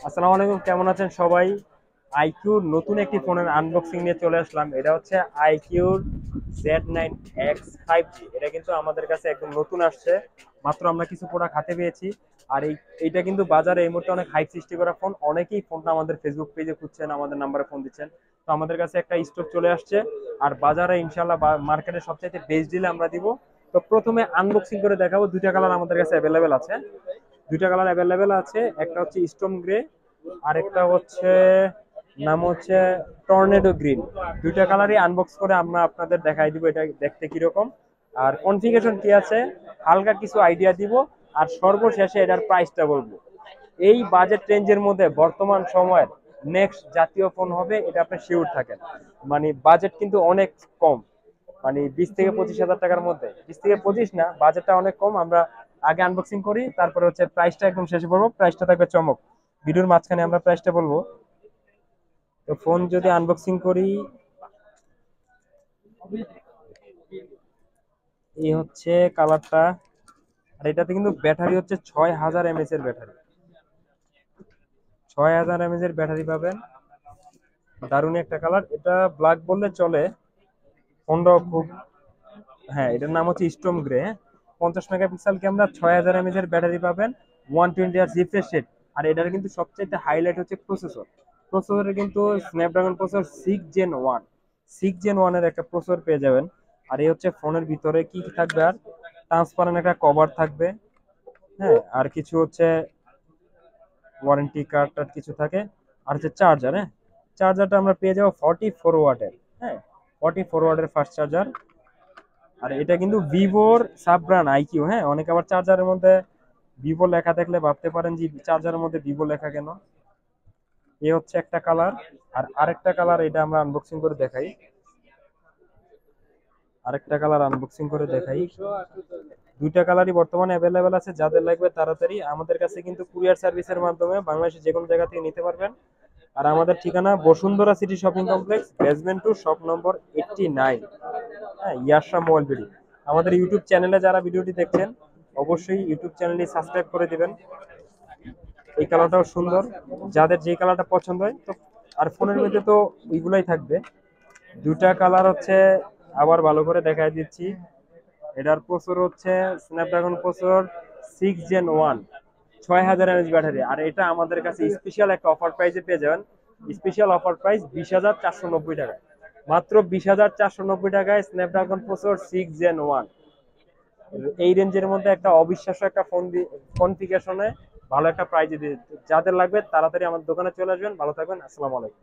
আসসালামু আলাইকুম, কেমন আছেন সবাই? আইকিউর নতুন একটি ফোনের আনবক্সিং নিয়ে চলে আসলাম। এটা হচ্ছে আইকিউর Z9X 5G। এটা কিন্তু আমাদের কাছে একদম নতুন আসছে, মাত্র আমরা কিছু প্রোডাক্ট হাতে পেয়েছি। আর এইটা কিন্তু বাজারে এই মুহূর্তে অনেক হাইপ সৃষ্টি করা ফোন। অনেকেই ফোনটা আমাদের ফেসবুক পেজে খুঁজছেন, আমাদের নাম্বারে ফোন দিচ্ছেন। তো আমাদের কাছে একটা স্টক চলে আসছে, আর বাজারে ইনশাল্লাহ মার্কেটে সবচাইতে বেস্ট ডিলে আমরা দিব। তো প্রথমে আনবক্সিং করে দেখাবো। দুইটা কালার আমাদের কাছে অ্যাভেলেবেল আছে। একটা হচ্ছে স্টোন গ্রে, আরেকটা হচ্ছে নাম হচ্ছে টর্নেডো গ্রিন। দুইটা কালারই আনবক্স করে আমরা আপনাদের দেখাই দিব এটা দেখতে কিরকম, আর কনফিগারেশন কি আছে হালকা কিছু আইডিয়া দিব, আর সর্বশেষে এটার প্রাইসটা বলবো। এই বাজেট রেঞ্জের মধ্যে বর্তমান সময়ের নেক্সট জাতীয় ফোন হবে, এটা আপনি শিওর থাকেন। মানে বাজেট কিন্তু অনেক কম, মানে 20 থেকে 25 হাজার টাকার মধ্যে। 20 থেকে 25 না, বাজেটটা অনেক কম। আমরা আগে আনবক্সিং করি, তারপরে হচ্ছে প্রাইসটা একদম শেষে বলবো। প্রাইসটা থাকবে চমক, ভিডিওর মাঝখানে আমরা প্রাইসটা বলবো। তো ফোন যদি আনবক্সিং করি, এই হচ্ছে কালারটা। আর এটাতে কিন্তু ব্যাটারি হচ্ছে 6000 mAh এর ব্যাটারি। 6000 mAh এর ব্যাটারি পাবেন। দারুণ একটা কালার, এটা ব্ল্যাক বললে চলে। ফোনটাও খুব, হ্যাঁ, এটার নাম হচ্ছে storm grey. 50 megapixel camera, 6000 mAh এর ব্যাটারি পাবেন, 120 Hz রিফ্রেশ রেট। আর এটার কিন্তু সবচেয়ে হাইলাইট হচ্ছে প্রসেসর। প্রসেসরে কিন্তু স্ন্যাপড্রাগন প্রসেসর 6 Gen 1, 6 Gen 1 এর একটা প্রসেসর পেয়ে যাবেন। আর এই হচ্ছে ফোনের ভিতরে কি কি থাকবে, আর ট্রান্সপারেন্ট একটা কভার থাকবে। হ্যাঁ, আর কিছু হচ্ছে ওয়ারেন্টি কার্ড টার্ড কিছু থাকে। আর হচ্ছে চার্জার, হ্যাঁ, চার্জারটা আমরা পেয়ে যাবো 44 ওয়াটের। হ্যাঁ, 44 ওয়াটের ফাস্ট চার্জার। আর এটা কিন্তু ভিভোর সাব ব্র্যান্ড আইকিউ। হ্যাঁ, অনেকে আবার চার্জারের মধ্যে ভিভো লেখা দেখলে ভাবতে পারেন যে চার্জারের মধ্যে ভিভো লেখা কেন। এ হচ্ছে একটা কালার। আর আরেকটা কালার, এটা আমরা আনবক্সিং করে দেখাই। আরেকটা কালার আনবক্সিং করে দেখাই। দুইটা কালারই বর্তমানে অ্যাভেলেবেল আছে, যাদের লাগবে তাড়াতাড়ি আমাদের কাছে কিন্তু কুরিয়ার সার্ভিসের মাধ্যমে বাংলাদেশের যে কোনো জায়গা থেকে নিতে পারবেন। আর আমাদের ঠিকানা Bashundhara city shopping complex, basement 2, shop number 89। হ্যাঁ, ইয়াশা মোবাইল বিডি। আমাদের ইউটিউব চ্যানেলে যারা ভিডিওটি দেখছেন, অবশ্যই ইউটিউব চ্যানেলটি সাবস্ক্রাইব করে দিবেন। এই কালারটাও সুন্দর, যাদের যে কালারটা পছন্দ হয়। তো আর ফোনের মধ্যে তো ওইগুলাই থাকবে। দুইটা কালার হচ্ছে, আবার ভালো করে দেখাই দিচ্ছি। এটার প্রসেসর হচ্ছে Snapdragon processor 6 Gen 1, 6000 mAh battery. আর এটা আমাদের কাছে স্পেশাল একটা অফার প্রাইসে পেয়ে যাবেন। স্পেশাল অফার প্রাইস 20,490 টাকায়। মাত্র 20,490 টাকায় স্ন্যাপড্রাগন প্রসেসর 6 Gen 1। এই রেঞ্জের মধ্যে একটা অবিশ্বাস্য একটা ফোন কনফিগারেশনে ভালো একটা প্রাইজে দিয়ে, যাদের লাগবে তাড়াতাড়ি আমার দোকানে চলে আসবেন। ভালো থাকবেন, আসসালামু আলাইকুম।